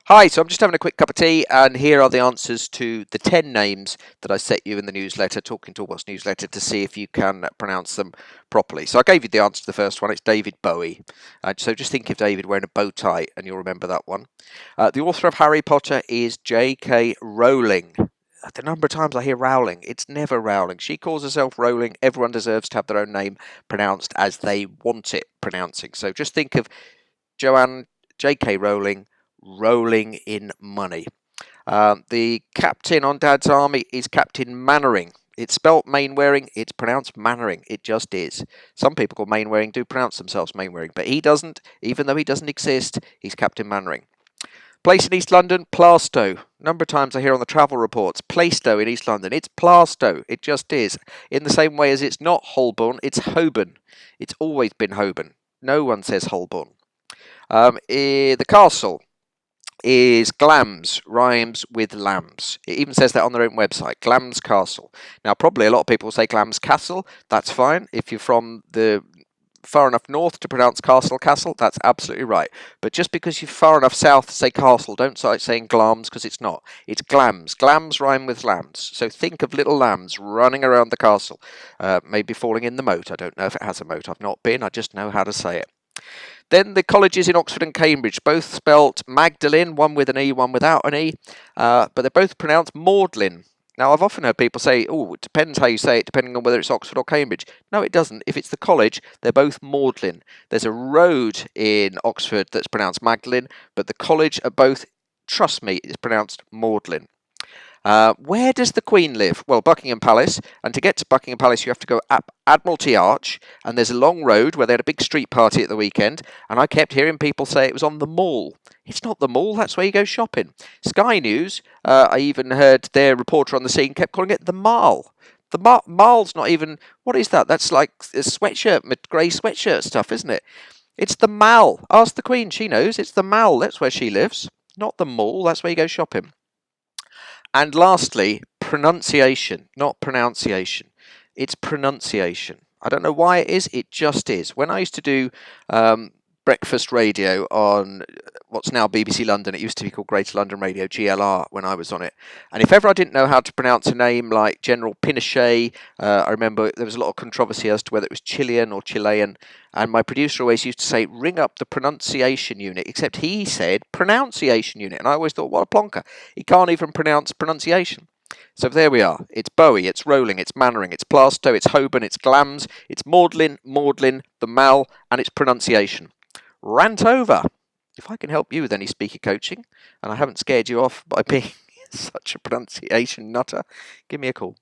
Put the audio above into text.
Hi, so I'm just having a quick cup of tea, and here are the answers to the 10 names that I set you in the newsletter, Talking Toolbox Newsletter, to see if you can pronounce them properly. So I gave you the answer to the first one. It's David Bowie. So just think of David wearing a bow tie, and you'll remember that one. The author of Harry Potter is J.K. Rowling. The number of times I hear Rowling, it's never Rowling. She calls herself Rowling. Everyone deserves to have their own name pronounced as they want it pronouncing. So just think of Joanne J.K. Rowling, rolling in money. The captain on Dad's Army is Captain Mannering. It's spelt Mainwaring, it's pronounced Mannering. It just is. Some people called Mainwaring do pronounce themselves Mainwaring, but he doesn't, even though he doesn't exist, he's Captain Mannering. Place in East London, Plaistow. Number of times I hear on the travel reports, Plaistow in East London. It's Plaistow. It just is. In the same way as it's not Holborn, it's Holborn. It's always been Holborn. No one says Holborn. The castle is Glams, rhymes with lambs. It even says that on their own website, Glams Castle. Now, probably a lot of people say Glams Castle. That's fine. If you're from the far enough north to pronounce Castle, that's absolutely right. But just because you're far enough south to say castle, don't start saying Glams, because it's not. It's Glams. Glams rhyme with lambs. So think of little lambs running around the castle, maybe falling in the moat. I don't know if it has a moat. I've not been. I just know how to say it. Then the colleges in Oxford and Cambridge, both spelt Magdalene, one with an E, one without an E, but they're both pronounced Magdalene. Now, I've often heard people say, oh, it depends how you say it, depending on whether it's Oxford or Cambridge. No, it doesn't. If it's the college, they're both Magdalene. There's a road in Oxford that's pronounced Magdalene, but the college are both, trust me, is pronounced Magdalene. Where does the Queen live? Well, Buckingham Palace, and to get to Buckingham Palace you have to go up Admiralty Arch, and there's a long road where they had a big street party at the weekend, and I kept hearing people say it was on the Mall. It's not the Mall, that's where you go shopping. Sky News, I even heard their reporter on the scene kept calling it the Mall. The Mall's not even, what is that? That's like a sweatshirt, grey sweatshirt stuff, isn't it? It's the Mall. Ask the Queen, she knows. It's the Mall, that's where she lives. Not the Mall, that's where you go shopping. And lastly, pronunciation, not pronunciation. It's pronunciation. I don't know why it is, it just is. When I used to do breakfast radio on what's now BBC London, it used to be called Greater London Radio, GLR, when I was on it. And if ever I didn't know how to pronounce a name like General Pinochet, I remember there was a lot of controversy as to whether it was Chilean or Chilean, and my producer always used to say, ring up the pronunciation unit, except he said pronunciation unit, and I always thought, what a plonker. He can't even pronounce pronunciation. So there we are. It's Bowie, it's Rowling, it's Mannering, it's Plaistow, it's Holborn, it's Glams, it's Magdalene, the Mall, and it's pronunciation. Rant over. If I can help you with any speaker coaching, and I haven't scared you off by being such a pronunciation nutter, give me a call.